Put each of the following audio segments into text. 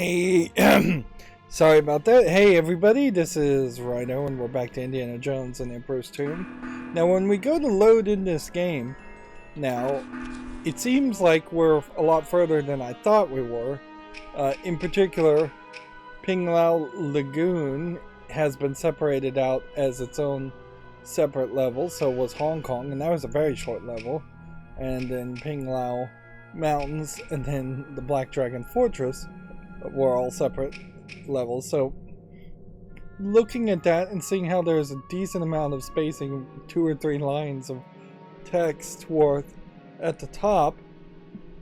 Hey, sorry about that. Hey everybody, this is Rydo and we're back to Indiana Jones and the Emperor's Tomb. Now when we go to load in this game, now, it seems like we're a lot further than I thought we were. In particular, Pinglao Lagoon has been separated out as its own separate level, so was Hong Kong, and that was a very short level. And then Pinglao Mountains and then the Black Dragon Fortress were all separate levels. So looking at that and seeing how there's a decent amount of spacing, 2 or 3 lines of text worth at the top,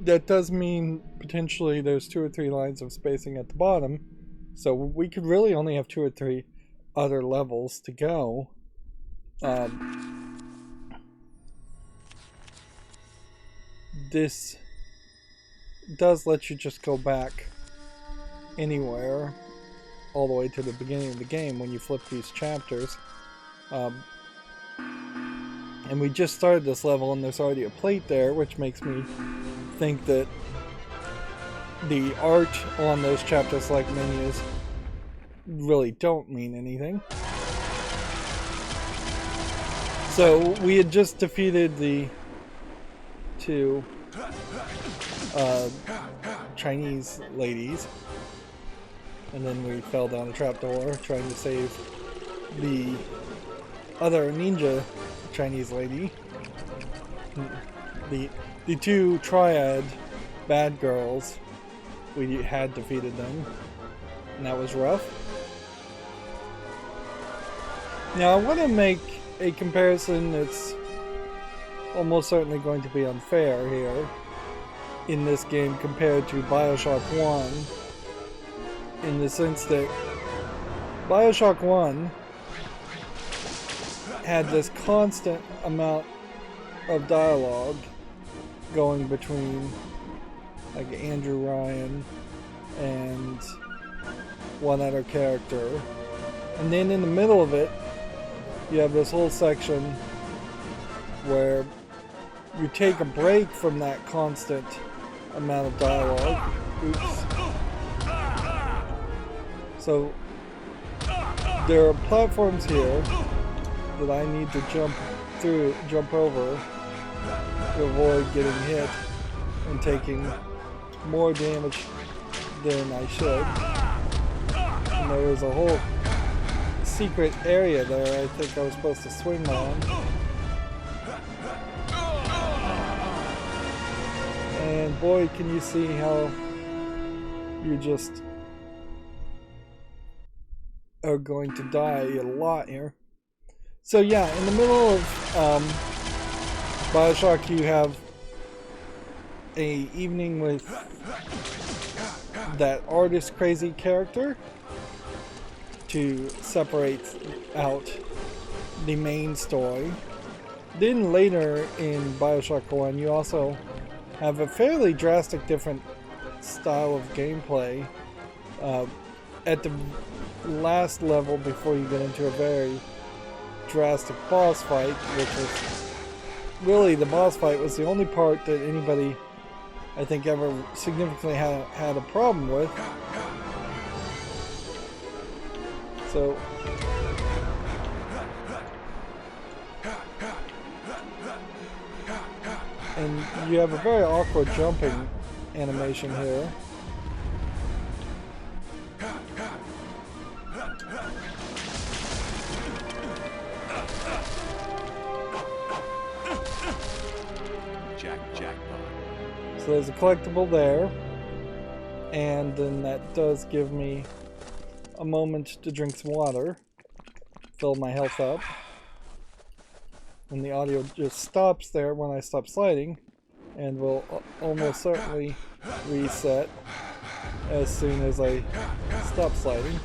that does mean potentially there's 2 or 3 lines of spacing at the bottom. So we could really only have 2 or 3 other levels to go. This does let you just go back anywhere all the way to the beginning of the game when you flip these chapters. And we just started this level and there's already a plate there, which makes me think that the art on those chapters, like menus, really don't mean anything. So we had just defeated the 2 Chinese ladies, and then we fell down a trapdoor trying to save the other ninja Chinese lady. The 2 triad bad girls, we had defeated them, and that was rough. Now I want to make a comparison that's almost certainly going to be unfair here in this game compared to Bioshock 1, in the sense that Bioshock 1 had this constant amount of dialogue going between like Andrew Ryan and one other character, and then in the middle of it you have this whole section where you take a break from that constant amount of dialogue. Oops. So there are platforms here that I need to jump over to avoid getting hit and taking more damage than I should. And there was a whole secret area there I think I was supposed to swing on. And boy, can you see how you just are going to die a lot here. So yeah, in the middle of Bioshock you have a evening with that artist crazy character to separate out the main story. Then later in Bioshock 1 you also have a fairly drastic different style of gameplay at the last level before you get into a very drastic boss fight, which was really, the boss fight was the only part that anybody I think ever significantly had a problem with. So and you have a very awkward jumping animation here. So there's a collectible there, and then that does give me a moment to drink some water, fill my health up, and the audio just stops there when I stop sliding, and will almost certainly reset as soon as I stop sliding.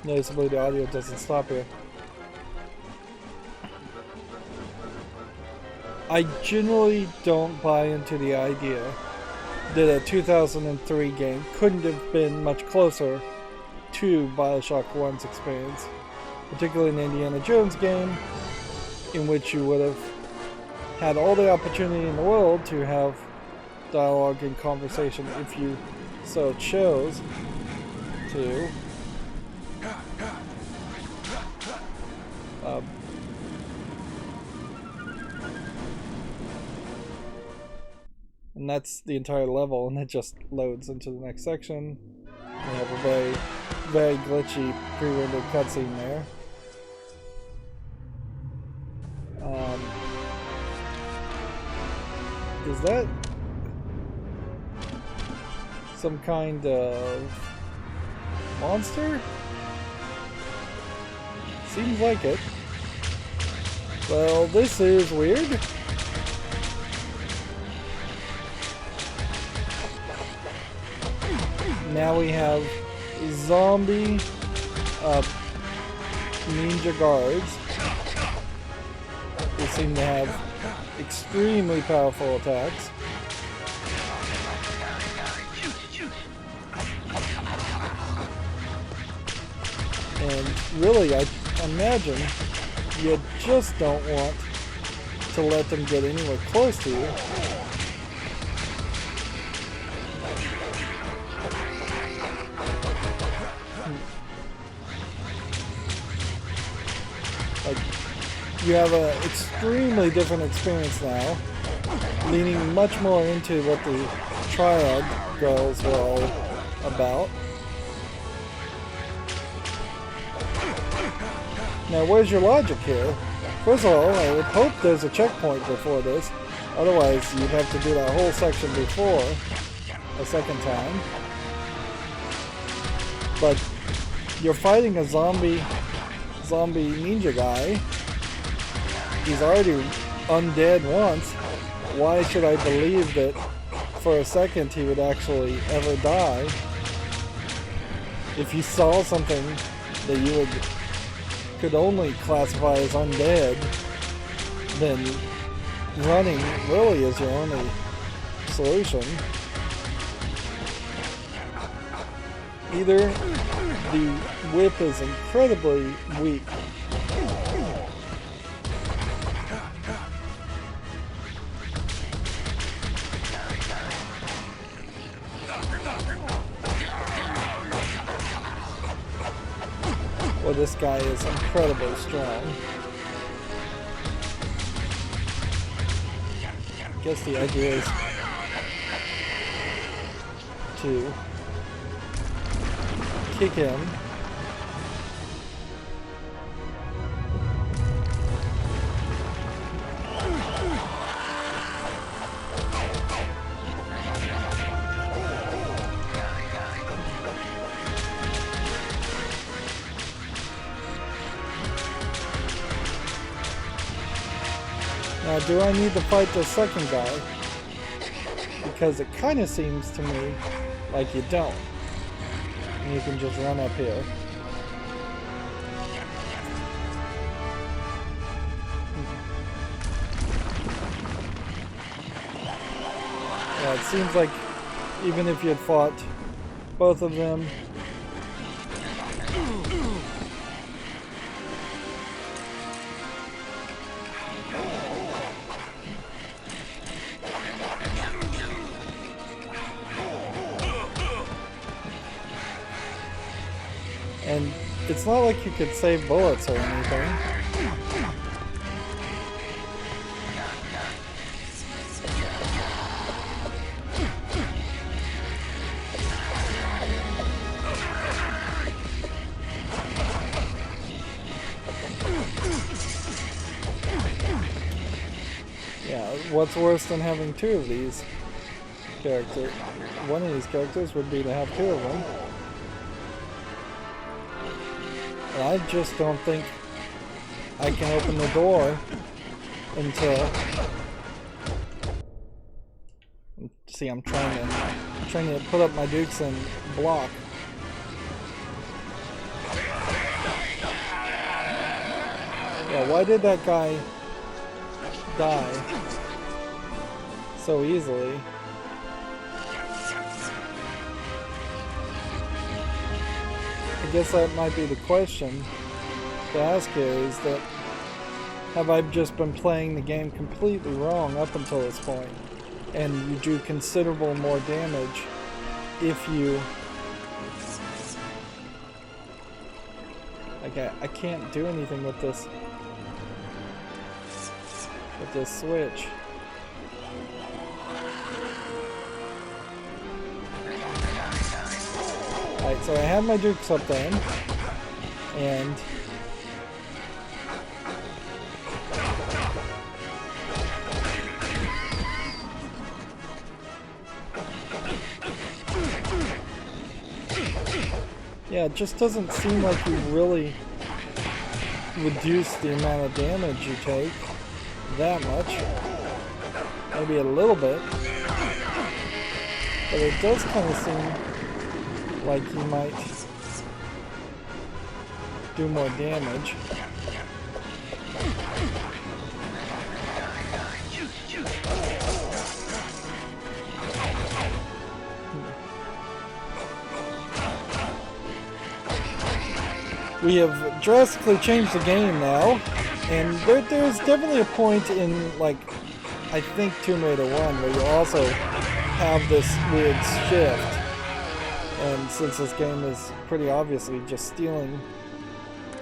Noticeably the audio doesn't stop here. I generally don't buy into the idea that a 2003 game couldn't have been much closer to Bioshock 1's experience. particularly in the Indiana Jones game, in which you would have had all the opportunity in the world to have dialogue and conversation if you so chose to. And that's the entire level, and it just loads into the next section. We have a very, very glitchy pre-rendered cutscene there. Is that some kind of monster? Seems like it. Well, this is weird. Now we have zombie ninja guards who seem to have extremely powerful attacks. And really, I imagine you just don't want to let them get anywhere close to you. Like, you have an extremely different experience now, leaning much more into what the Triad girls were all about. Now, where's your logic here? First of all, I would hope there's a checkpoint before this. Otherwise, you'd have to do that whole section before a second time. But you're fighting a zombie ninja guy. He's already undead once. Why should I believe that for a second he would actually ever die? If you saw something that you could only classify as undead, then running really is your only solution. Either the whip is incredibly weak, or this guy is incredibly strong. I guess the idea is to kick him. Now, do I need to fight the second guy? Because it kind of seems to me like you don't. And you can just run up here. Yeah, it seems like even if you had fought both of them, and it's not like you could save bullets or anything. Yeah, what's worse than having two of these characters? One of these characters would be to have two of them. And I just don't think I can open the door until... See, I'm trying to put up my dukes and block. Yeah, why did that guy die so easily? I guess that might be the question. to ask here is that, have I just been playing the game completely wrong up until this point? And you do considerable more damage if you... Okay, I can't do anything with this switch. Alright, so I have my dukes up then, and yeah, it just doesn't seem like you really reduce the amount of damage you take that much. Maybe a little bit. But it does kind of seem like you might do more damage. We have drastically changed the game now, and there's definitely a point in, like, I think Tomb Raider 1 where you also have this weird shift, and since this game is pretty obviously just stealing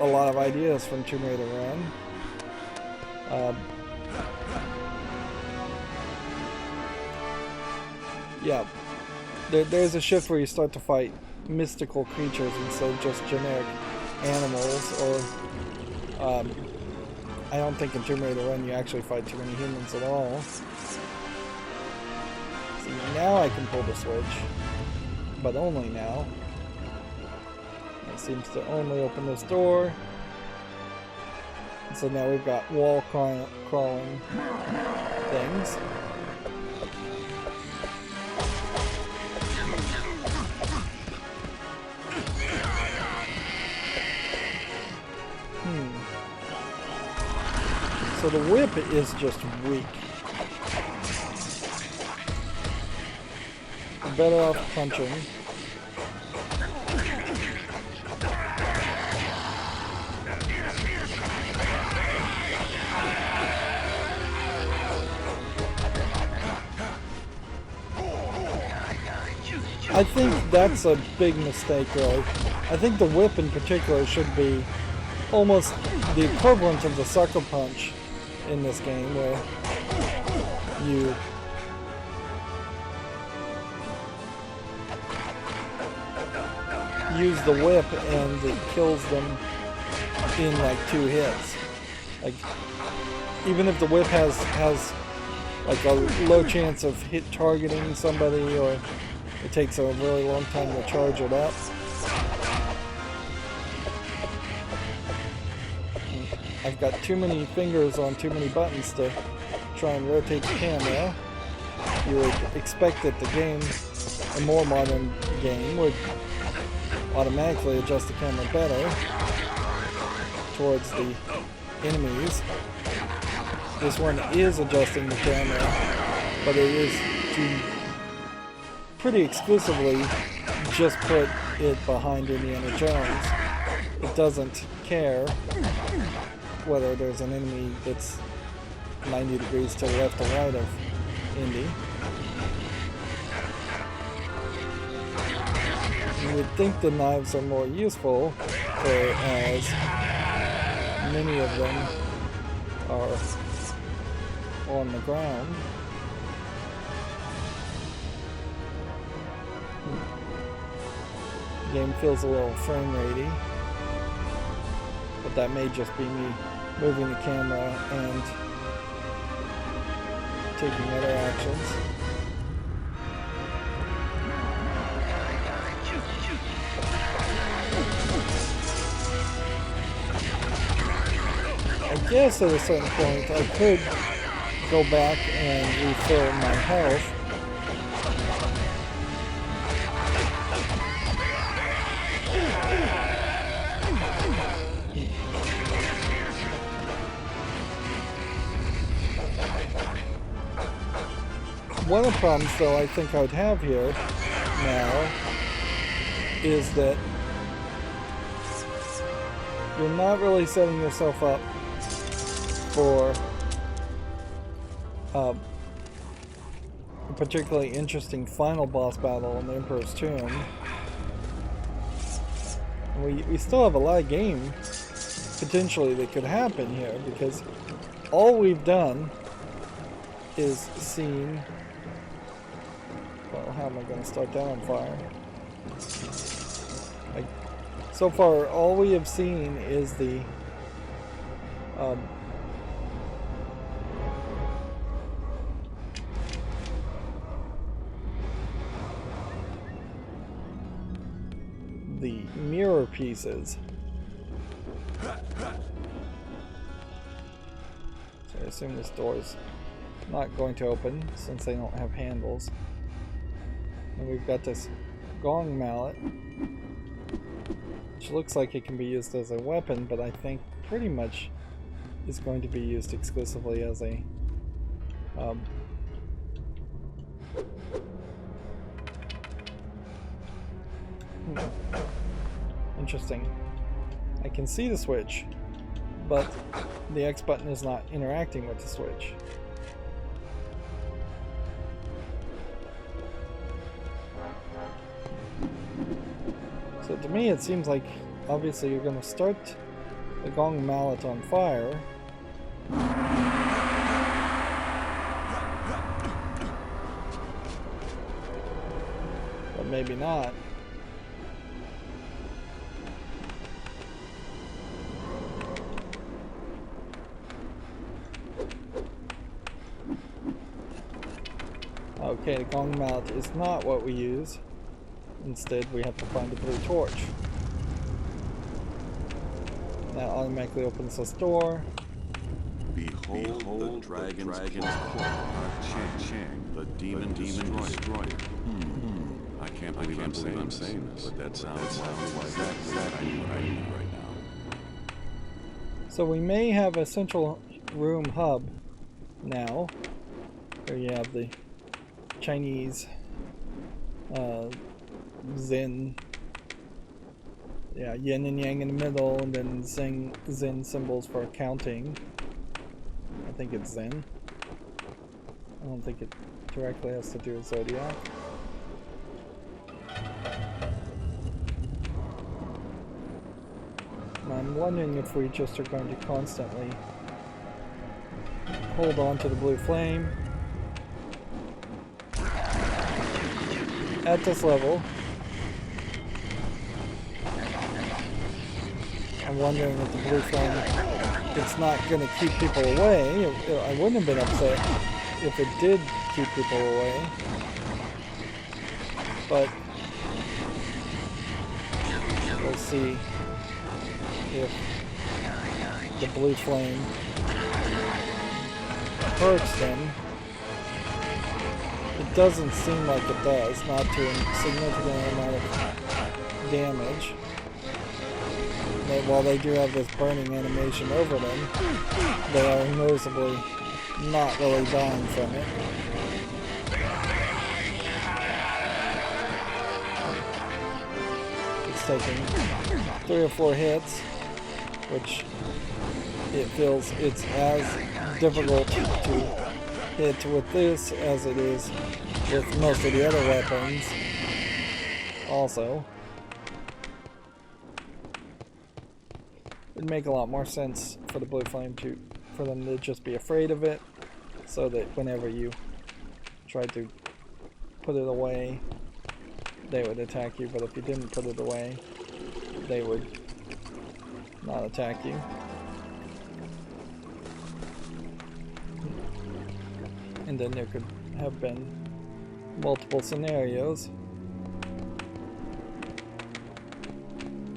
a lot of ideas from Tomb Raider 1, yeah, there's a shift where you start to fight mystical creatures instead of just generic animals, or I don't think in Tomb Raider 1 you actually fight too many humans at all. See, now I can pull the switch, but only now. It seems to only open this door. And so now we've got wall crawling things. So the whip is just weak. I'm better off punching. I think that's a big mistake, really. I think the whip in particular should be almost the equivalent of the sucker punch in this game, where you use the whip and it kills them in like 2 hits. Like, even if the whip has like a low chance of hit targeting somebody, or it takes a really long time to charge it up. I've got too many fingers on too many buttons to try and rotate the camera. You would expect that the game, a more modern game, would automatically adjust the camera better towards the enemies. This one is adjusting the camera, but it is to pretty exclusively just put it behind Indiana Jones. It doesn't care whether there's an enemy that's 90 degrees to the left or right of Indy. You would think the knives are more useful, as many of them are on the ground. The game feels a little frame ratey, but that may just be me moving the camera and taking other actions. I guess at a certain point I could go back and refill my health. One of the problems, though, I think I would have here now is that you're not really setting yourself up for a particularly interesting final boss battle in the Emperor's Tomb. We still have a lot of game potentially that could happen here, because all we've done is seen... Well, how am I going to start that on fire? Like, so far, all we have seen is the mirror pieces. So I assume this door's not going to open since they don't have handles. And we've got this gong mallet, which looks like it can be used as a weapon, but I think pretty much is going to be used exclusively as a interesting. I can see the switch, but the X button is not interacting with the switch. So to me it seems like obviously you're going to start the gong mallet on fire. But maybe not. Okay, the gong mallet is not what we use. Instead, we have to find a blue torch. That automatically opens this door. Behold the dragon's claw, Chang, the demon destroyer. I can't believe I'm saying this, but that sounds exactly what I need right now. So we may have a central room hub now. Here you have the Chinese Zen, yin and yang in the middle, and then Zen symbols for counting. I think it's Zen. I don't think it directly has to do with Zodiac. And I'm wondering if we just are going to constantly hold on to the blue flame at this level. I'm wondering if the blue flame, it's not going to keep people away. I wouldn't have been upset if it did keep people away. But we'll see if the blue flame hurts them. It doesn't seem like it does, not to a significant amount of damage. But while they do have this burning animation over them, they are noticeably not really dying from it. It's taking 3 or 4 hits, which it feels it's as difficult to hit with this as it is with most of the other weapons also. It'd make a lot more sense for the blue flame for them to just be afraid of it, so that whenever you try to put it away, they would attack you, but if you didn't put it away, they would not attack you. And then there could have been multiple scenarios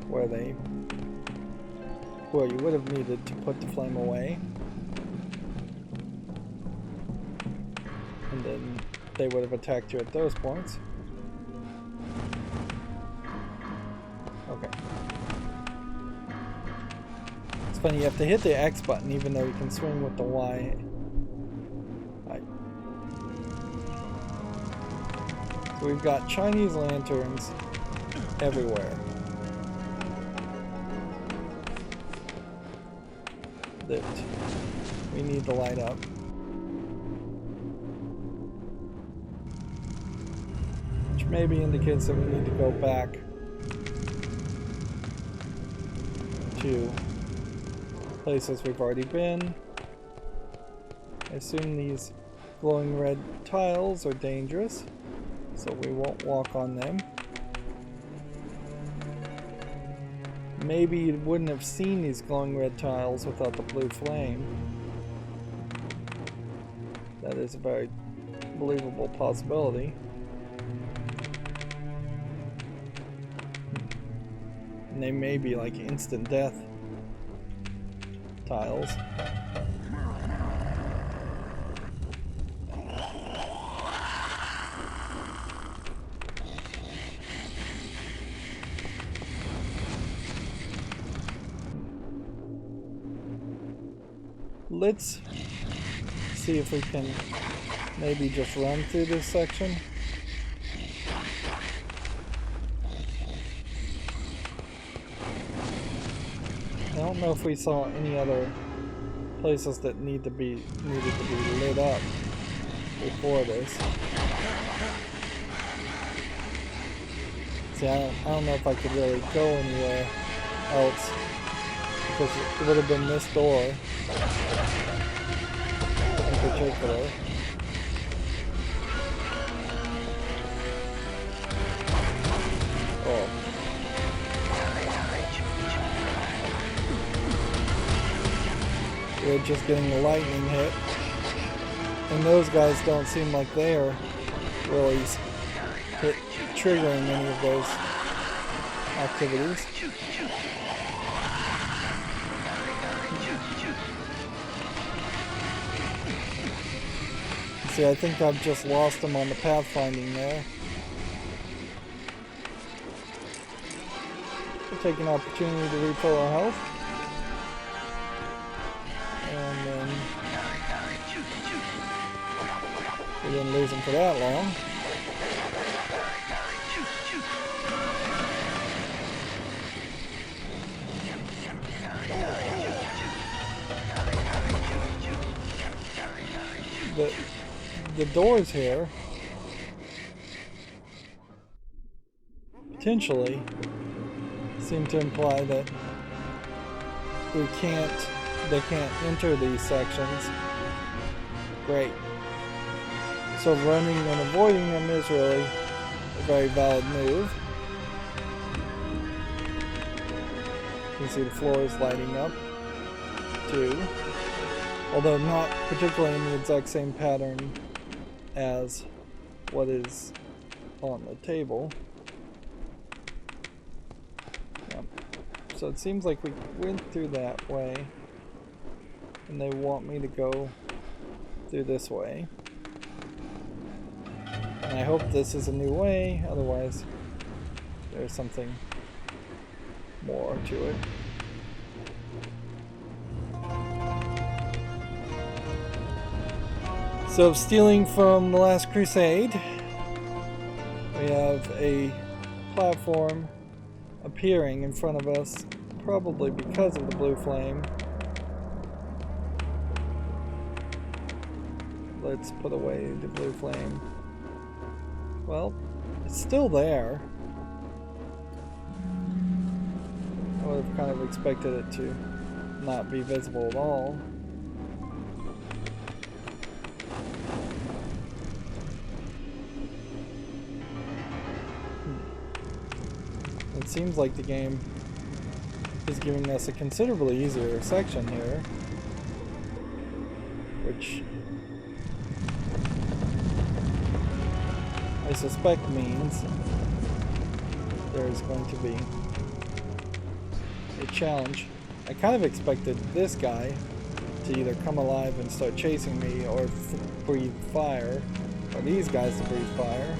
where you would have needed to put the flame away, and then they would have attacked you at those points. Okay. It's funny, you have to hit the X button even though you can swing with the Y. So we've got Chinese lanterns everywhere. that we need to light up. Which maybe indicates that we need to go back to places we've already been. I assume these glowing red tiles are dangerous, so we won't walk on them. Maybe you wouldn't have seen these glowing red tiles without the blue flame. That is a very believable possibility. And they may be like instant death tiles. Let's see if we can maybe just run through this section. I don't know if we saw any other places that needed to be lit up before this. See, I don't know if I could really go anywhere else, because it would have been this door in particular. Oh. We're just getting a lightning hit. And those guys don't seem like they are really triggering any of those activities. See, I think I've just lost them on the pathfinding there. We'll take an opportunity to refill our health. And then we didn't lose them for that long. The doors here potentially seem to imply that they can't enter these sections. Great. So running and avoiding them is really a very valid move. You can see the floor is lighting up too, although not particularly in the exact same pattern as what is on the table. Yep. So it seems like we went through that way, and they want me to go through this way. And I hope this is a new way, otherwise there's something more to it. So, stealing from The Last Crusade, we have a platform appearing in front of us, probably because of the blue flame. Let's put away the blue flame. Well, it's still there. I would have kind of expected it to not be visible at all. It seems like the game is giving us a considerably easier section here, which I suspect means there's going to be a challenge. I kind of expected this guy to either come alive and start chasing me, or breathe fire, or these guys to breathe fire.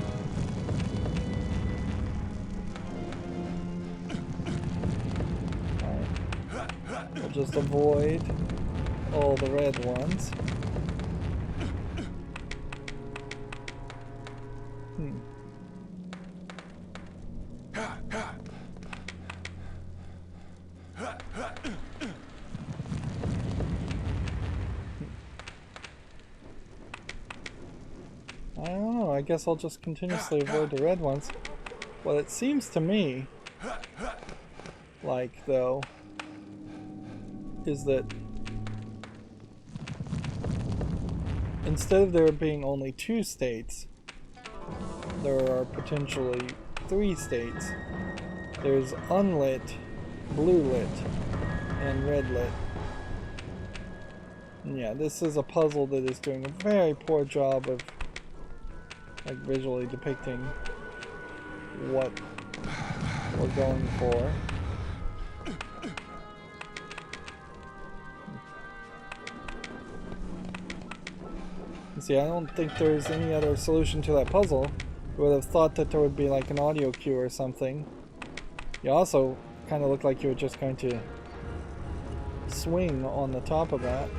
We'll just avoid all the red ones. guess I'll just continuously avoid the red ones. What it seems to me like, though, is that instead of there being only 2 states, there are potentially 3 states. There's unlit, blue lit, and red lit. And yeah, this is a puzzle that is doing a very poor job of like visually depicting what we're going for. See, I don't think there's any other solution to that puzzle. I would have thought that there would be like an audio cue or something. You also kind of look like you were just going to swing on the top of that.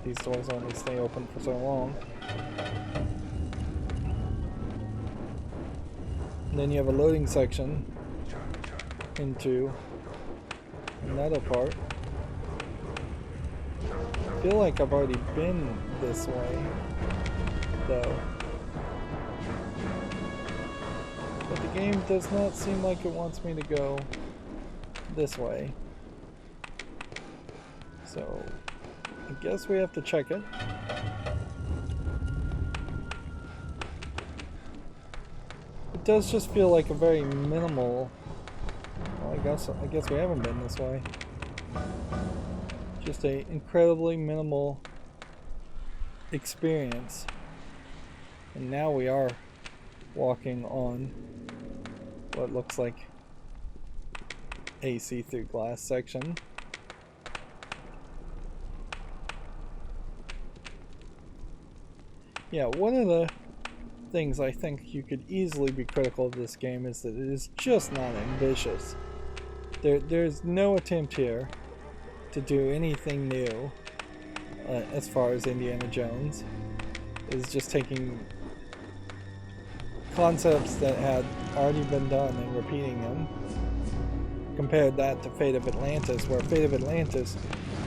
These doors only stay open for so long. And then you have a loading section into another part. I feel like I've already been this way, though. But the game does not seem like it wants me to go this way. So, I guess we have to check it. It does just feel like a very minimal... Well, I guess we haven't been this way. Just a incredibly minimal experience. And now we are walking on what looks like a see-through glass section. Yeah, one of the things I think you could easily be critical of this game is that it is just not ambitious. There's no attempt here to do anything new as far as Indiana Jones. It's just taking concepts that had already been done and repeating them. Compared that to Fate of Atlantis, where Fate of Atlantis,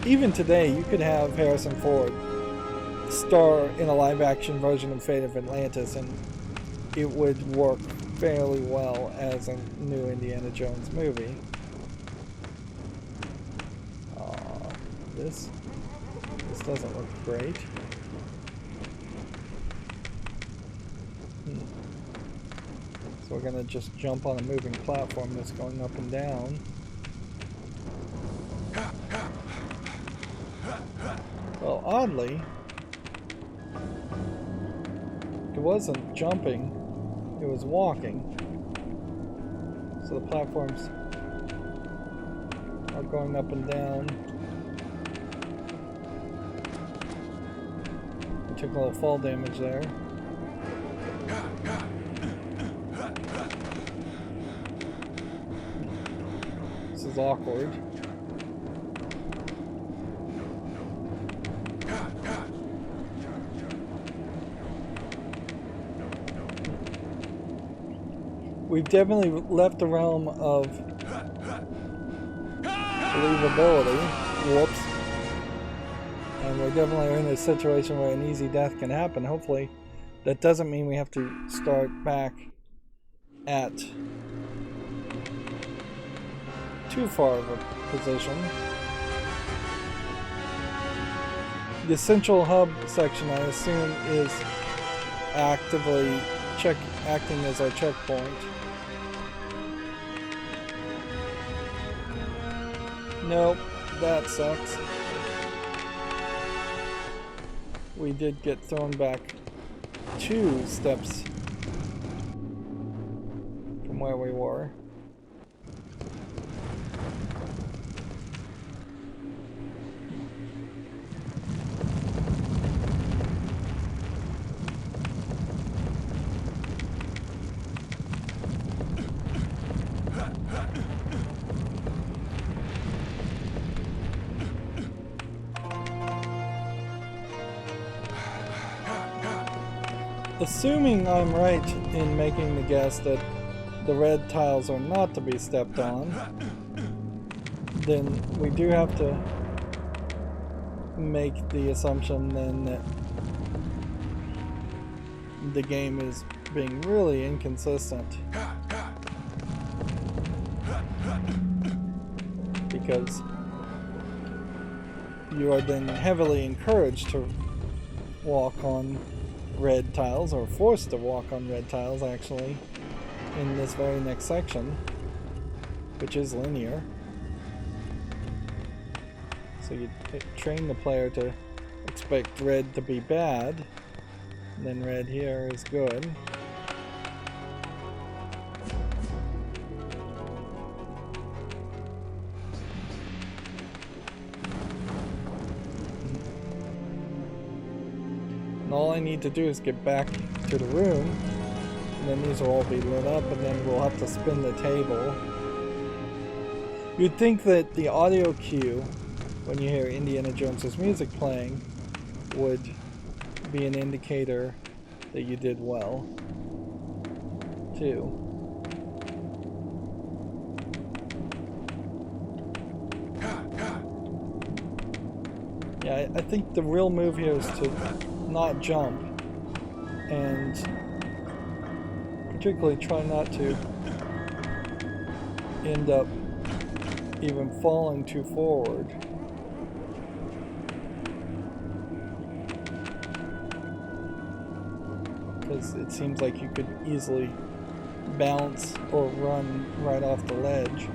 even today, you could have Harrison Ford star in a live-action version of Fate of Atlantis and it would work fairly well as a new Indiana Jones movie. This doesn't look great. So we're gonna just jump on a moving platform that's going up and down. Well, oddly, it wasn't jumping, it was walking. So the platforms are going up and down. We took a little fall damage there. This is awkward. We've definitely left the realm of believability. Whoops. And we're definitely in a situation where an easy death can happen. Hopefully, that doesn't mean we have to start back at too far of a position. The central hub section, I assume, is actively acting as our checkpoint. Nope, that sucks. We did get thrown back 2 steps from where we were. Assuming I'm right in making the guess that the red tiles are not to be stepped on, then we do have to make the assumption then that the game is being really inconsistent. Because you are then heavily encouraged to walk on red tiles, or forced to walk on red tiles actually, in this very next section, which is linear. So you train the player to expect red to be bad, and then red here is good. And all I need to do is get back to the room, and then these will all be lit up, and then we'll have to spin the table. You'd think that the audio cue, when you hear Indiana Jones's music playing, would be an indicator that you did well, too. Yeah, I think the real move here is to not jump, and particularly try not to end up even falling too forward. Because it seems like you could easily bounce or run right off the ledge.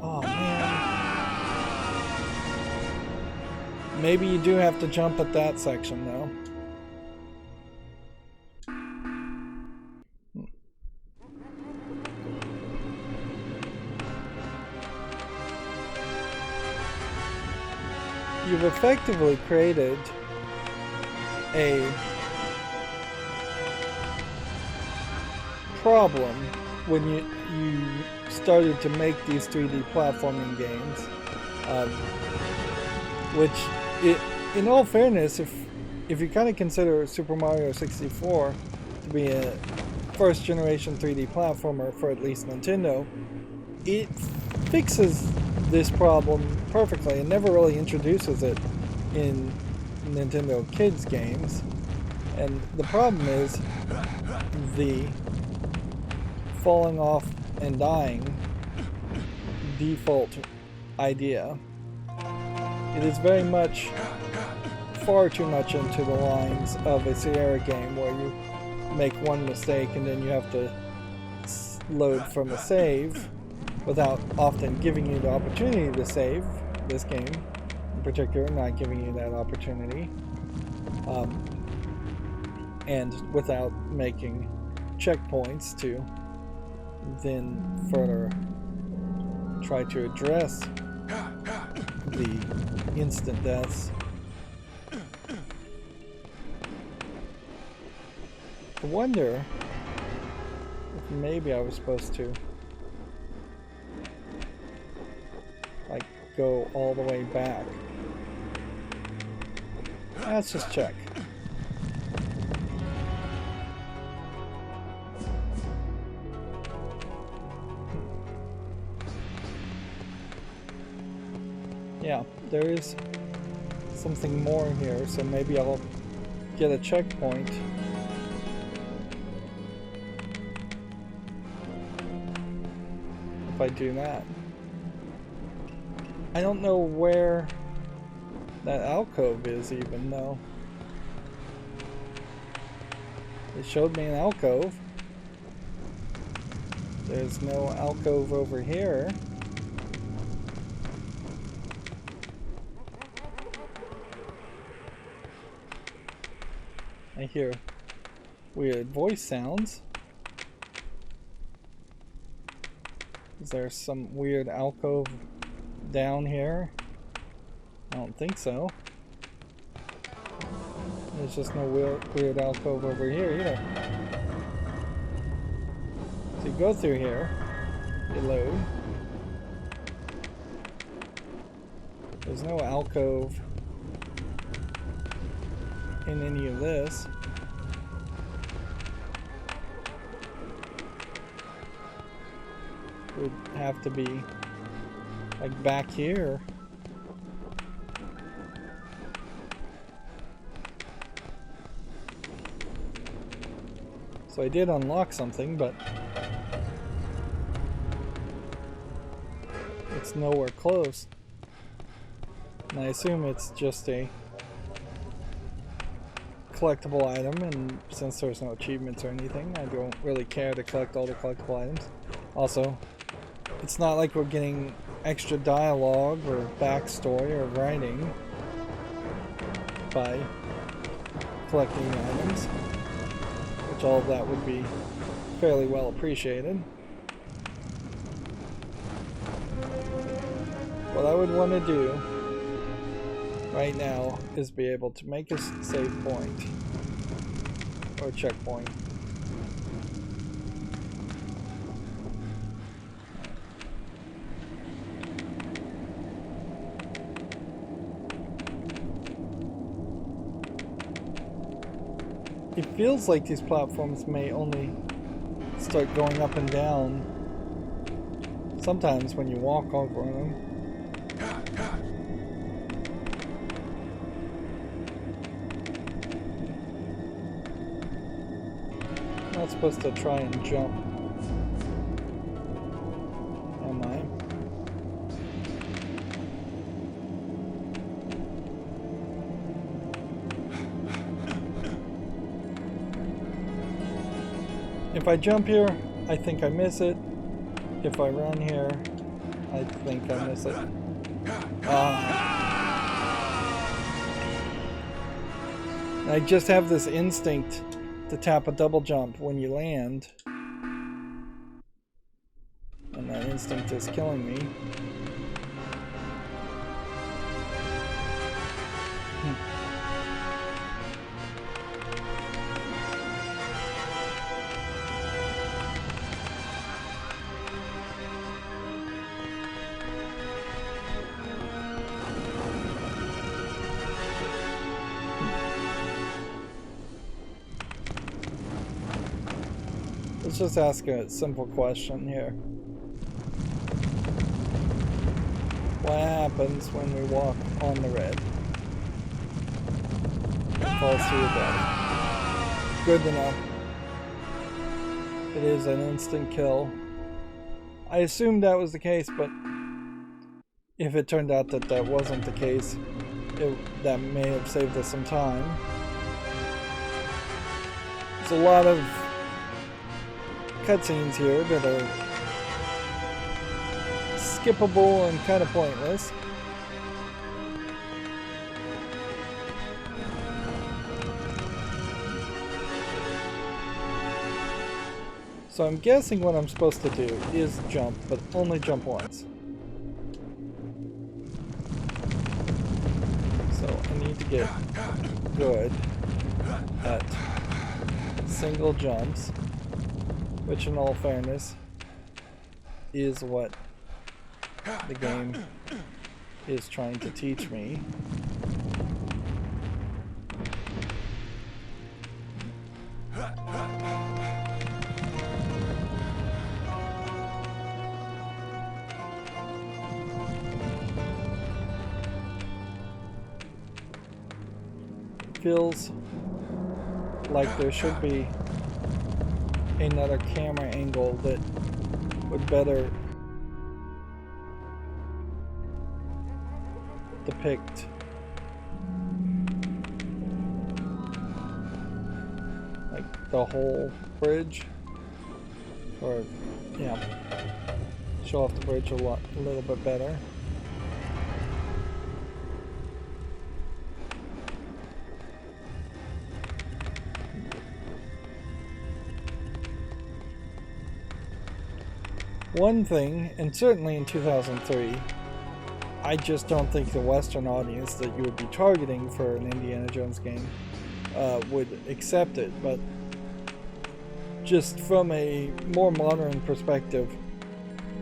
Oh man. Maybe you do have to jump at that section though. You've effectively created a problem when you started to make these 3D platforming games, which, in all fairness, if you kind of consider Super Mario 64 to be a first generation 3D platformer for at least Nintendo, it fixes this problem perfectly and never really introduces it in Nintendo Kids games. And the problem is the falling off and dying default idea. It is very much, far too much into the lines of a Sierra game where you make one mistake and then you have to load from a save without often giving you the opportunity to save. This game in particular not giving you that opportunity, and without making checkpoints to then further try to address the instant deaths. I wonder if maybe I was supposed to like go all the way back. Let's just check. Yeah, there is something more here, so maybe I'll get a checkpoint. If I do that. I don't know where that alcove is even though. It showed me an alcove. There's no alcove over here. I hear weird voice sounds. Is there some weird alcove down here? I don't think so. There's just no weird alcove over here either. So you go through here, you load. There's no alcove in any of this. It would have to be like back here. So I did unlock something, but it's nowhere close. And I assume it's just a collectible item, and since there's no achievements or anything, I don't really care to collect all the collectible items. Also, it's not like we're getting extra dialogue or backstory or writing by collecting the items, which all of that would be fairly well appreciated. What I would want to do right now is be able to make a save point or checkpoint. It feels like these platforms may only start going up and down sometimes when you walk over them. I'm not supposed to try and jump, am I? If I jump here, I think I miss it. If I run here, I think I miss it. I just have this instinct to tap a double jump when you land. And that instinct is killing me. Let's just ask a simple question here. What happens when we walk on the red? It falls through the bed. Good to know. It is an instant kill. I assumed that was the case, but if it turned out that that wasn't the case, that may have saved us some time. There's a lot of cutscenes here that are skippable and kind of pointless. So I'm guessing what I'm supposed to do is jump, but only jump once. So I need to get good at single jumps, which in all fairness is what the game is trying to teach me. Feels like there should be another camera angle that would better depict like the whole bridge, or yeah, show off the bridge a little bit better. One thing, and certainly in 2003, I just don't think the Western audience that you would be targeting for an Indiana Jones game would accept it, but just from a more modern perspective,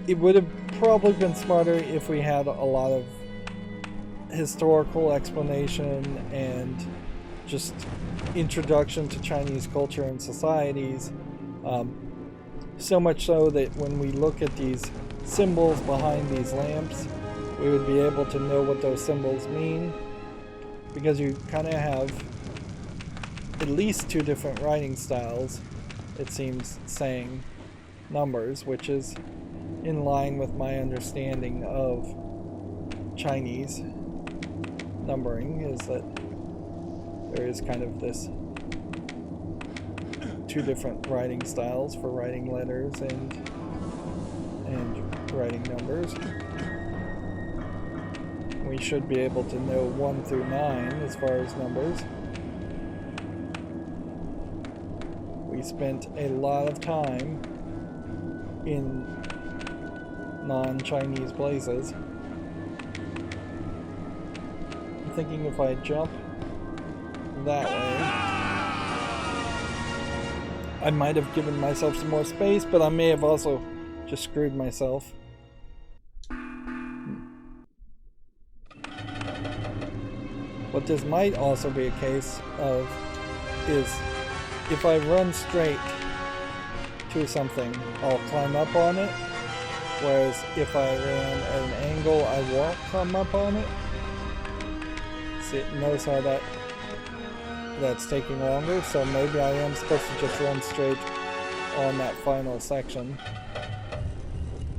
it would have probably been smarter if we had a lot of historical explanation and just introduction to Chinese culture and societies. So much so that when we look at these symbols behind these lamps, we would be able to know what those symbols mean, because you kind of have at least two different writing styles it seems, saying numbers, which is in line with my understanding of Chinese numbering, is that there is kind of this two different writing styles for writing letters and writing numbers. We should be able to know 1 through 9 as far as numbers. We spent a lot of time in non-Chinese places. I'm thinking if I jump that way, I might have given myself some more space, but I may have also just screwed myself. What this might also be a case of is if I run straight to something, I'll climb up on it, whereas if I ran at an angle, I won't climb up on it. See, notice how that's taking longer, so maybe I am supposed to just run straight on that final section.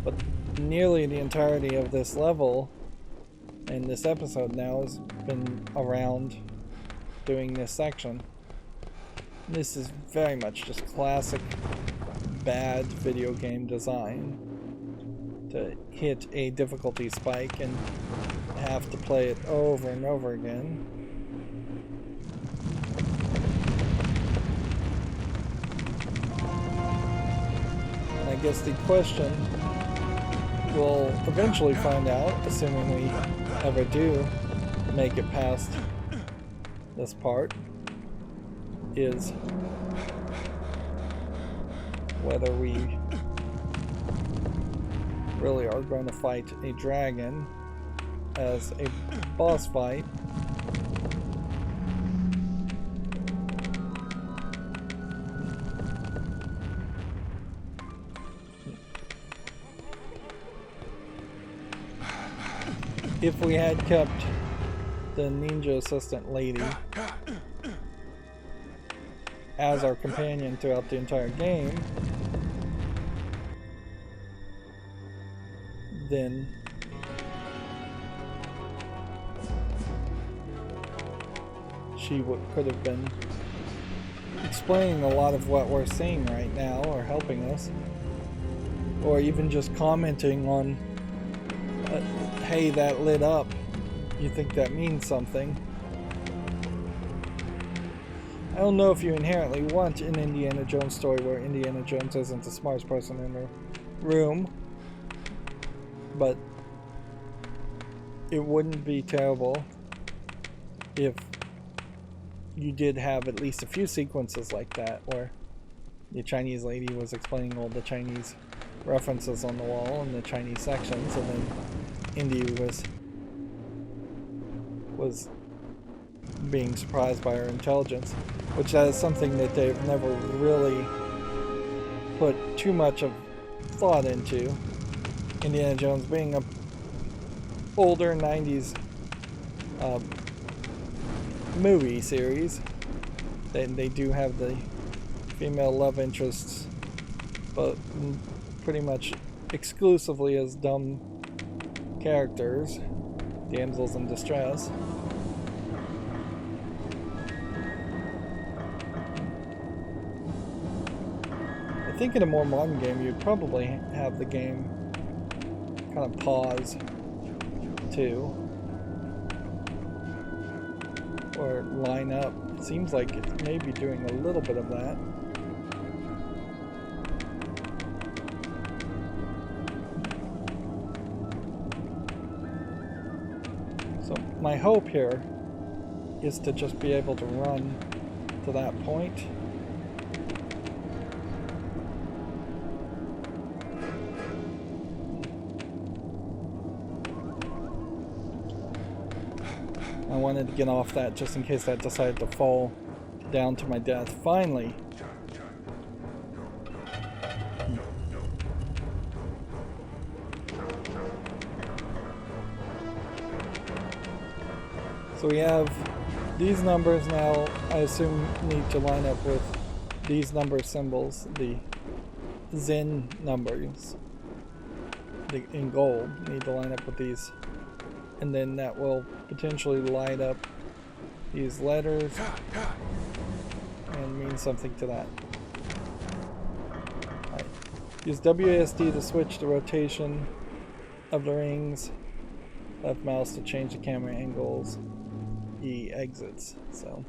But nearly the entirety of this level and this episode now has been around doing this section. This is very much just classic bad video game design, to hit a difficulty spike and have to play it over and over again. And I guess the question we'll eventually find out, assuming we ever do make it past this part, is whether we really are going to fight a dragon as a boss fight, if we had kept the ninja assistant lady as our companion throughout the entire game, then she could have been explaining a lot of what we're seeing right now, or helping us, or even just commenting on, hey, that lit up, you think that means something. I don't know if you inherently want an Indiana Jones story where Indiana Jones isn't the smartest person in the room, but it wouldn't be terrible if you did have at least a few sequences like that where the Chinese lady was explaining all the Chinese references on the wall and the Chinese sections, and then Indy was being surprised by her intelligence, which is something that they've never really put too much of thought into. Indiana Jones being a older 90s movie series, they do have the female love interests, but pretty much exclusively as dumb characters, damsels in distress. I think in a more modern game you'd probably have the game kind of pause too, or line up. It seems like it may be doing a little bit of that. So my hope here is to just be able to run to that point. I wanted to get off that just in case that decided to fall down to my death. Finally! So we have these numbers now, I assume, need to line up with these number symbols, the Zen numbers, in gold, need to line up with these. And then that will potentially light up these letters and mean something to that. Right. Use WASD to switch the rotation of the rings. Left mouse to change the camera angles. E exits. So.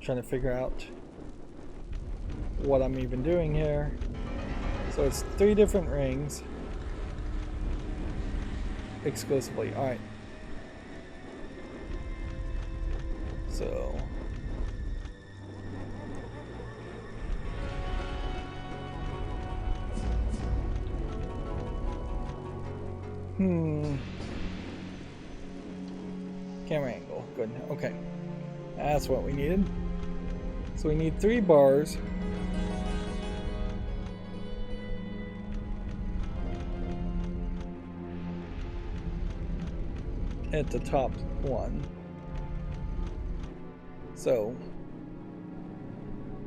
Trying to figure out what I'm even doing here. So it's 3 different rings exclusively. Alright. So camera angle. Good. Okay. That's what we needed. So we need 3 bars. At the top one. So,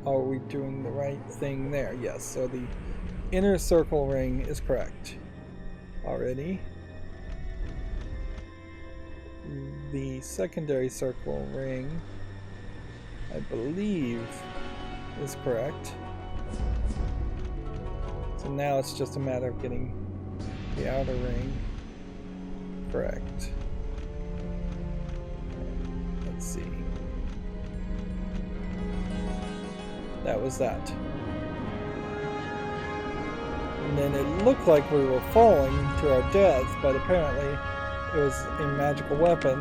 are we doing the right thing there? Yes, so the inner circle ring is correct already. The secondary circle ring, I believe, is correct. So now it's just a matter of getting the outer ring correct. Let's see. That was that. And then it looked like we were falling to our death, but apparently it was a magical weapon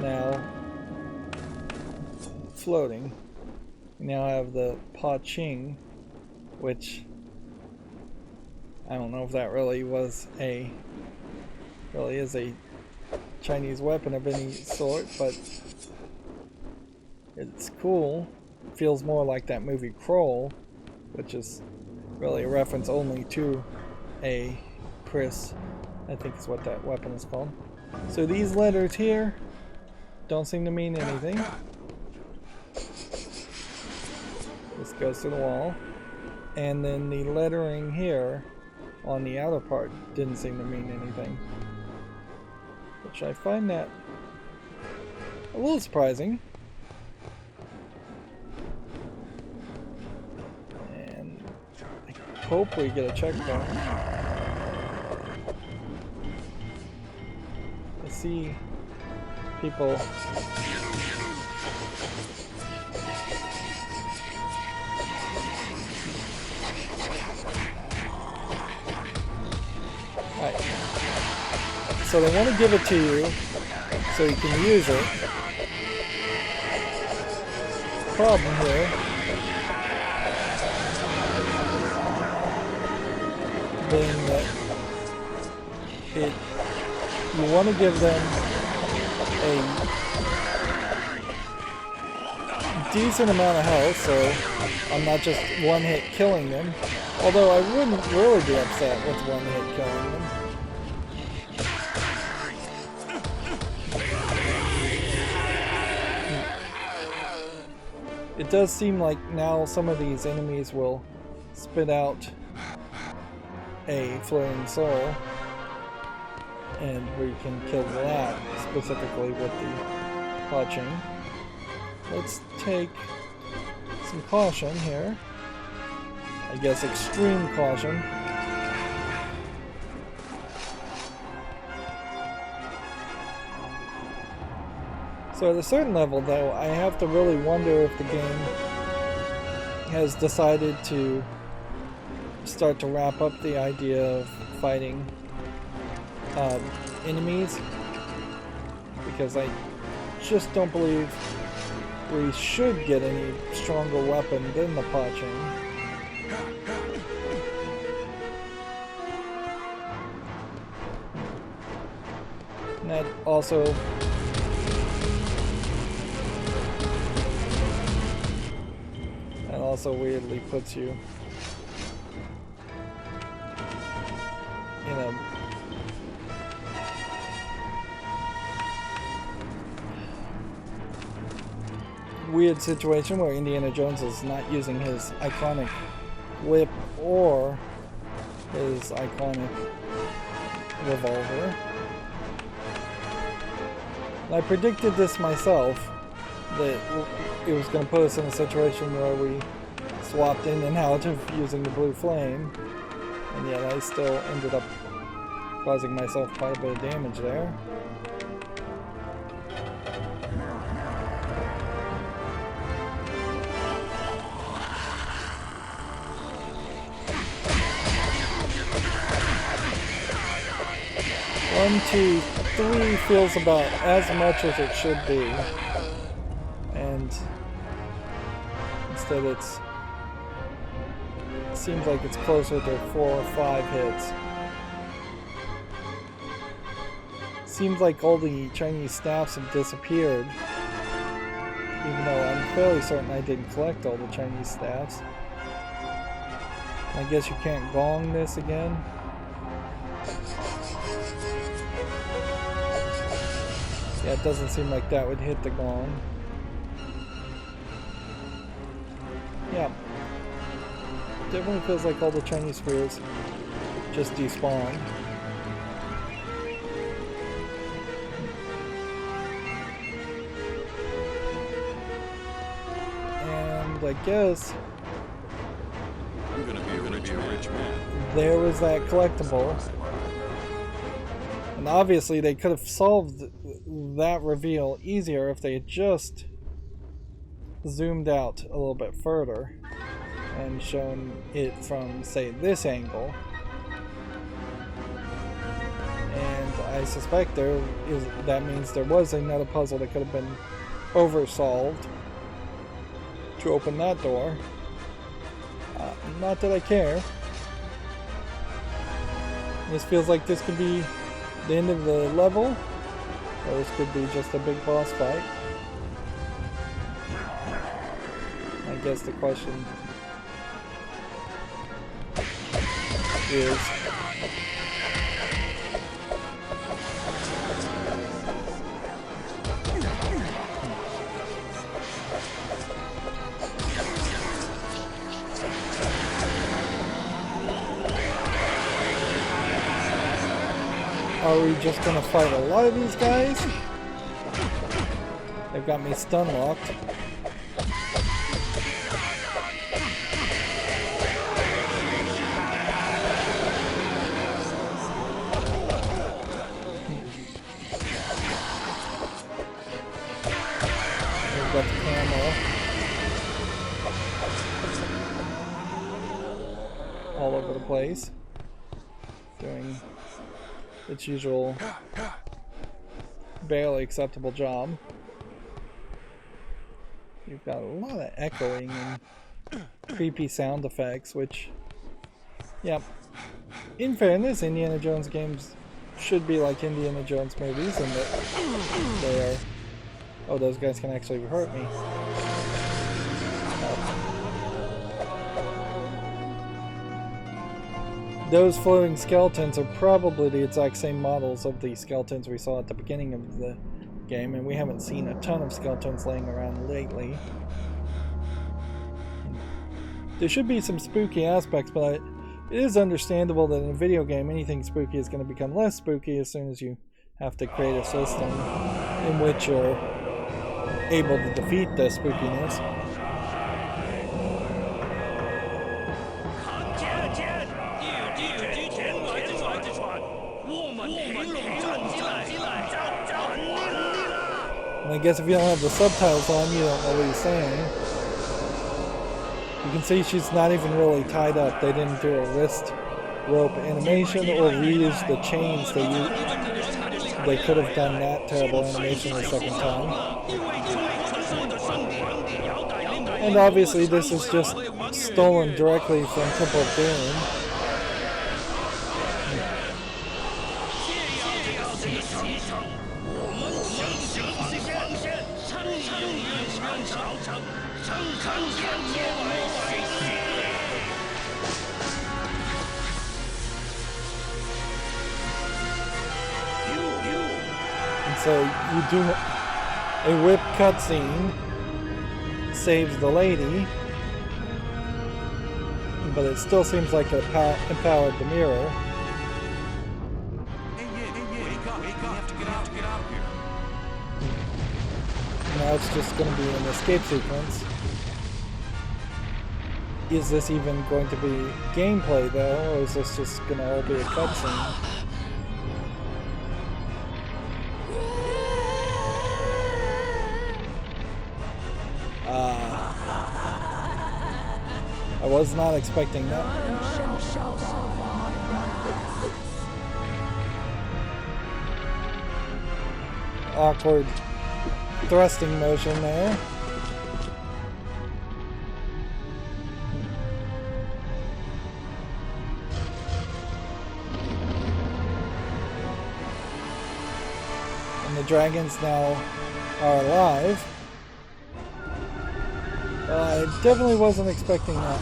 now floating. We now have the Pa Ching, which I don't know if that really is a Chinese weapon of any sort, but it's cool. It feels more like that movie Kroll, which is really a reference only to a Chris, I think is what that weapon is called. So these letters here don't seem to mean anything. This goes to the wall. And then the lettering here on the outer part didn't seem to mean anything. Which I find that a little surprising. And I hope we get a checkpoint. I see people Right. So they want to give it to you so you can use it. Problem here being that you want to give them a decent amount of health, so I'm not just one hit killing them. Although I wouldn't really be upset with one hit killing them. It does seem like now some of these enemies will spit out a floating soul, and we can kill that specifically with the clutching. Let's take some caution here. I guess extreme caution. So at a certain level though, I have to really wonder if the game has decided to start to wrap up the idea of fighting enemies, because I just don't believe we should get any stronger weapon than the Pa Ching. And that also weirdly puts you in a weird situation where Indiana Jones is not using his iconic whip or his iconic revolver. And I predicted this myself, that it was going to put us in a situation where we swapped in and out of using the blue flame, and yet I still ended up causing myself quite a bit of damage there. One, two, three feels about as much as it should be, and instead it seems like it's closer to 4 or 5 hits. Seems like all the Chinese staffs have disappeared, even though I'm fairly certain I didn't collect all the Chinese staffs. I guess you can't gong this again. Yeah, it doesn't seem like that would hit the gong. Yeah. Definitely feels like all the Chinese spheres just despawned. And I guess I'm gonna be a rich man. there was that collectible. And obviously they could have solved that reveal easier if they had just zoomed out a little bit further and shown it from, say, this angle. And I suspect that means there was another puzzle that could have been oversolved to open that door. Not that I care. This feels like this could be the end of the level, or this could be just a big boss fight. I guess the question is, are we just gonna fight a lot of these guys? They've got me stun locked. We've got the camera all over the place, doing its usual barely acceptable job. You've got a lot of echoing and creepy sound effects, which, yeah, in fairness, Indiana Jones games should be like Indiana Jones movies in that they are, oh, those guys can actually hurt me. Those floating skeletons are probably the exact same models of the skeletons we saw at the beginning of the game, and we haven't seen a ton of skeletons laying around lately. There should be some spooky aspects, but it is understandable that in a video game anything spooky is going to become less spooky as soon as you have to create a system in which you're able to defeat the spookiness. And I guess if you don't have the subtitles on, you don't know what he's saying. You can see she's not even really tied up. They didn't do a wrist rope animation or reuse the chains they used. They could have done that terrible animation the second time. And obviously this is just stolen directly from Temple of Doom. And so you do a whip cutscene saves the lady, but it still seems like it empowered the mirror. Hey, wake up. We have to get out of here. Now it's just going to be an escape sequence. Is this even going to be gameplay though, or is this just going to all be a cutscene? I was not expecting that. Awkward thrusting motion there. And the dragons now are alive. I definitely wasn't expecting that.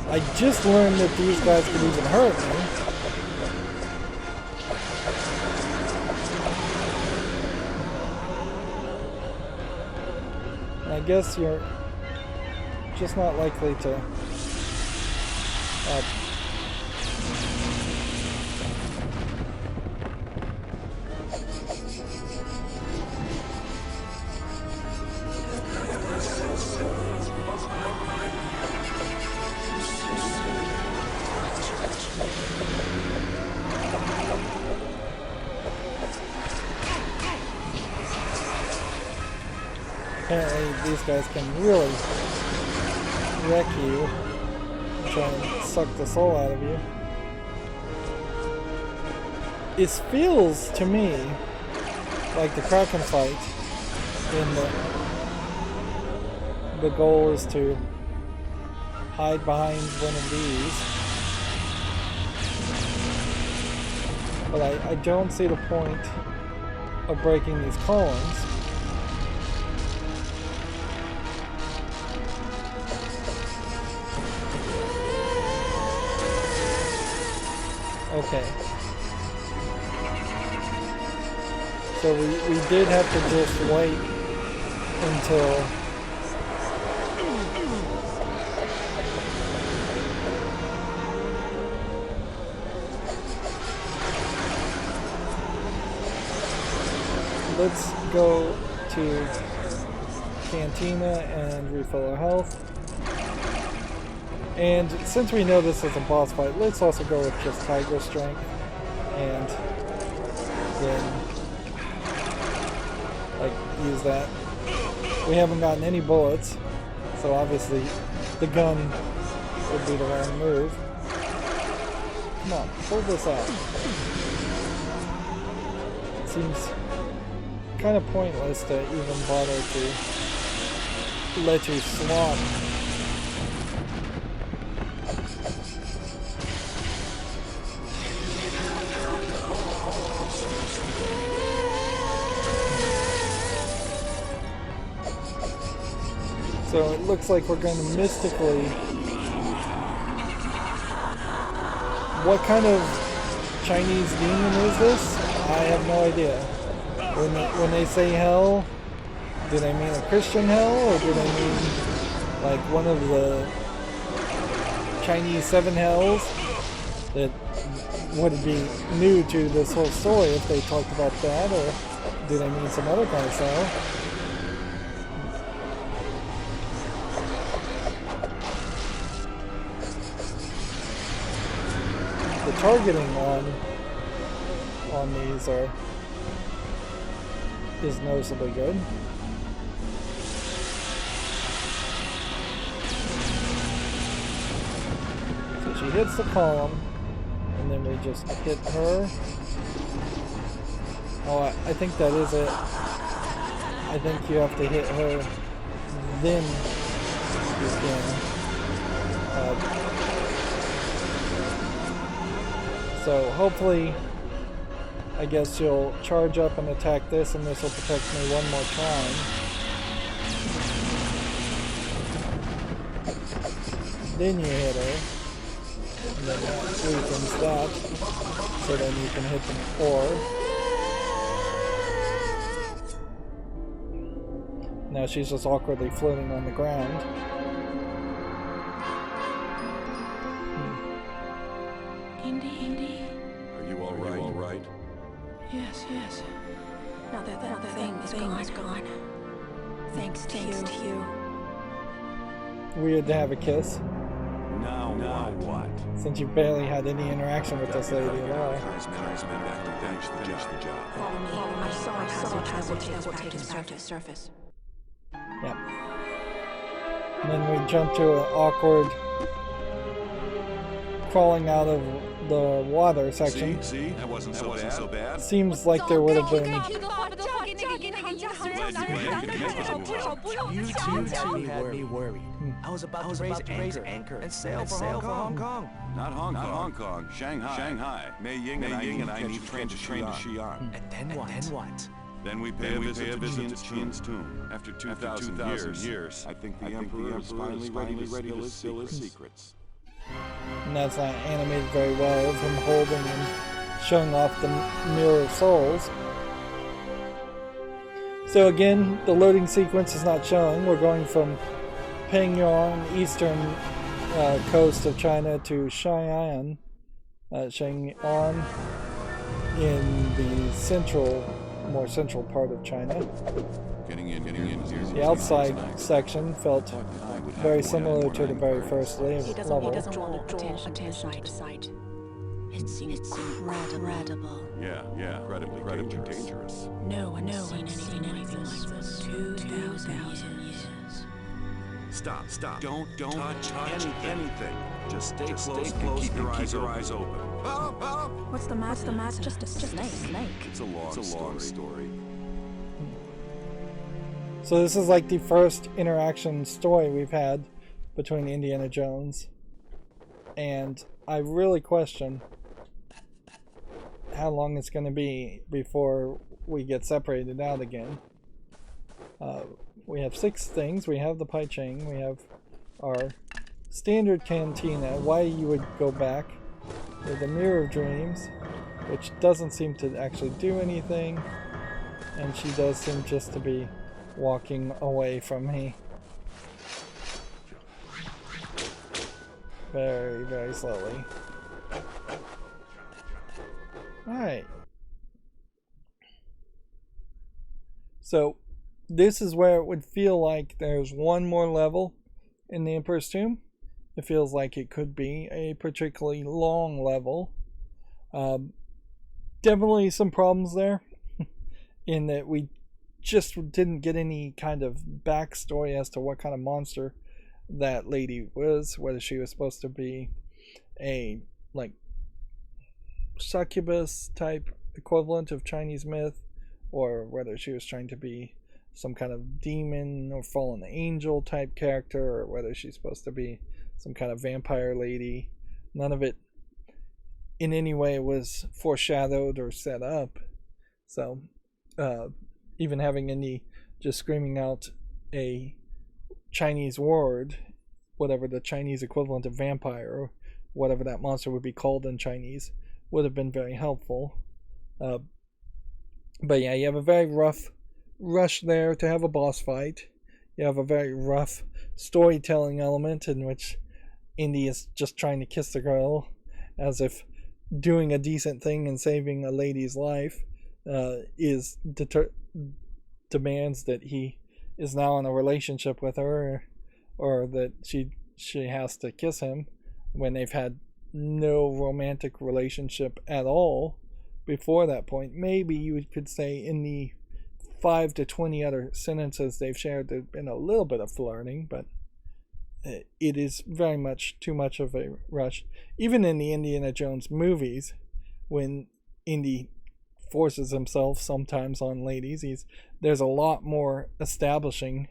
I just learned that these guys could even hurt me. And I guess you're just not likely to apparently these guys can really wreck you, try and suck the soul out of you. It feels to me like the Kraken fight in the goal is to hide behind one of these. But I don't see the point of breaking these columns. Okay. So we did have to just wait until let's go to Cantina and refill our health. And since we know this is a boss fight, let's also go with just Tiger Strength. And then, like, use that. We haven't gotten any bullets, so obviously the gun would be the wrong move. Come on, pull this out. It seems kind of pointless to even bother to let you swap. So it looks like we're going to mystically... What kind of Chinese demon is this? I have no idea. When they say hell, do they mean a Christian hell, or do they mean like one of the Chinese 7 hells that would be new to this whole story if they talked about that, or do they mean some other kind of hell? The targeting on these is noticeably good. So she hits the column, and then we just hit her. Oh, I think that is it. I think you have to hit her, then you can. So hopefully, I guess she'll charge up and attack this, and this will protect me one more time. Then you hit her. And then that weakens that. So then you can hit the ore. Now she's just awkwardly floating on the ground. Indy. Are you all right? Yes. Now that thing is gone. Thanks to you. Weird to have a kiss, Now what? since you barely had any interaction with this lady at all. Charisma after finish the job. Follow me. I saw it back to surface. Yep. And then we jump to an awkward crawling out of the water section. See? That wasn't so bad. Seems like there would have been. You two had me worried. I was about to raise anchor and sail for Hong Kong. Not Hong Kong. Shanghai. Mei Ying and I need to train to Xi'an. And then what? Then we pay a visit to Qian's tomb. After 2,000 years, I think the Emperor is finally ready to spill his secrets. And that's not animated very well of him holding and showing off the Mirror of Souls. So again, the loading sequence is not showing. We're going from Pengyang, eastern coast of China, to Xi'an, Chang'an, in the more central part of China. Getting in here. The outside section felt very similar to the very first level. He doesn't want to draw attention to the site. It's incredible. Yeah, incredibly dangerous. No one has seen anything like this. 2,000 years. Stop. Don't touch anything. Just stay close and keep your eyes open. What's the matter? Just a snake. It's a long story. So this is like the first interaction story we've had between Indiana Jones, and I really question how long it's going to be before we get separated out again. We have 6 things. We have the Pai Ching. We have our standard cantina. Why you would go back. We have the Mirror of Dreams, which doesn't seem to actually do anything, and she does seem just to be walking away from me very, very slowly. Alright. So this is where it would feel like there's one more level in the Emperor's Tomb. It feels like it could be a particularly long level. Definitely some problems there in that we just didn't get any kind of backstory as to what kind of monster that lady was, whether she was supposed to be a succubus type equivalent of Chinese myth, or whether she was trying to be some kind of demon or fallen angel type character, or whether she's supposed to be some kind of vampire lady. None of it in any way was foreshadowed or set up. So even having Indy just screaming out a Chinese word, whatever the Chinese equivalent of vampire, or whatever that monster would be called in Chinese, would have been very helpful. But yeah, you have a very rough rush there to have a boss fight. You have a very rough storytelling element in which Indy is just trying to kiss the girl, as if doing a decent thing and saving a lady's life demands that he is now in a relationship with her, or that she has to kiss him when they've had no romantic relationship at all before that point. Maybe you could say in the 5 to 20 other sentences they've shared there's been a little bit of flirting, but it is very much too much of a rush. Even in the Indiana Jones movies, when Indy forces himself sometimes on ladies, there's a lot more establishing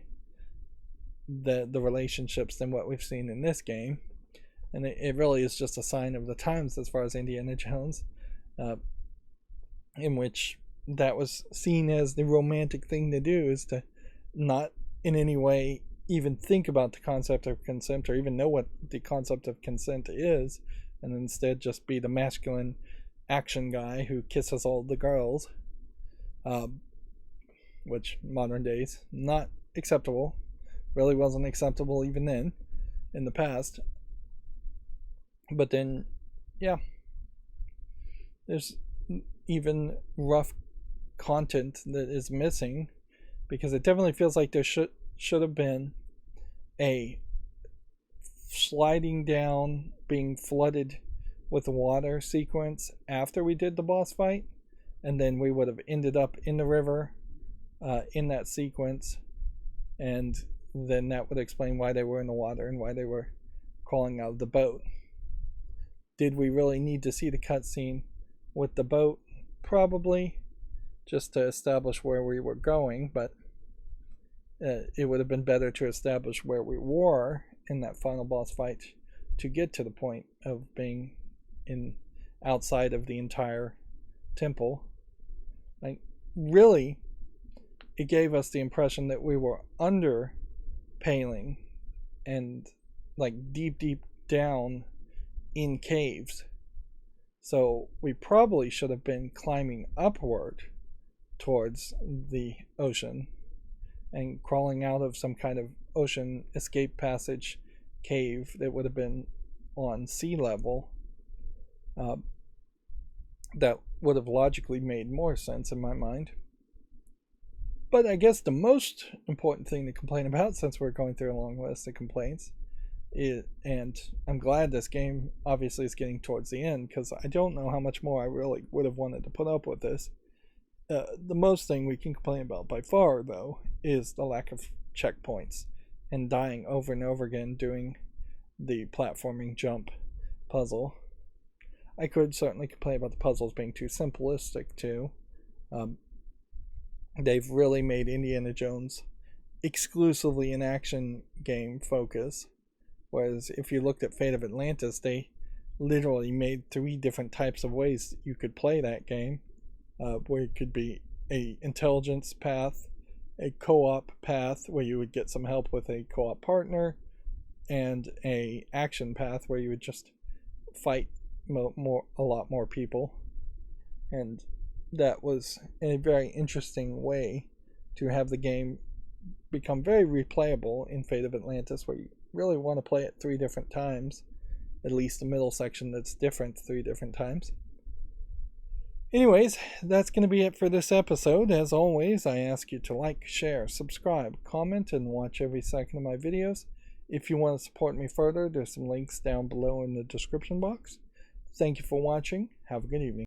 the relationships than what we've seen in this game, and it really is just a sign of the times as far as Indiana Jones, in which that was seen as the romantic thing to do, is to not in any way even think about the concept of consent, or even know what the concept of consent is, and instead just be the masculine action guy who kisses all the girls, which modern days not acceptable, really wasn't acceptable even then in the past. But then, yeah, there's even rough content that is missing, because it definitely feels like there should have been a sliding down, being flooded with water sequence after we did the boss fight, and then we would have ended up in the river in that sequence, and then that would explain why they were in the water and why they were crawling out of the boat. Did we really need to see the cutscene with the boat? Probably, just to establish where we were going, but it would have been better to establish where we were in that final boss fight to get to the point of being outside of the entire temple. Like, really, it gave us the impression that we were under paling and like deep down in caves. So we probably should have been climbing upward towards the ocean and crawling out of some kind of ocean escape passage cave that would have been on sea level. That would have logically made more sense in my mind. But I guess the most important thing to complain about, since we're going through a long list of complaints, and I'm glad this game obviously is getting towards the end, because I don't know how much more I really would have wanted to put up with this. The most thing we can complain about by far, though, is the lack of checkpoints and dying over and over again doing the platforming jump puzzle. I could certainly complain about the puzzles being too simplistic too. They've really made Indiana Jones exclusively an action game focus, whereas if you looked at Fate of Atlantis, they literally made 3 different types of ways you could play that game, where it could be a intelligence path, a co-op path where you would get some help with a co-op partner, and a action path where you would just fight a lot more people. And that was a very interesting way to have the game become very replayable in Fate of Atlantis, where you really want to play it 3 different times, at least the middle section that's different 3 different times. Anyways, that's going to be it for this episode. As always, I ask you to like, share, subscribe, comment, and watch every second of my videos. If you want to support me further, there's some links down below in the description box. Thank you for watching. Have a good evening.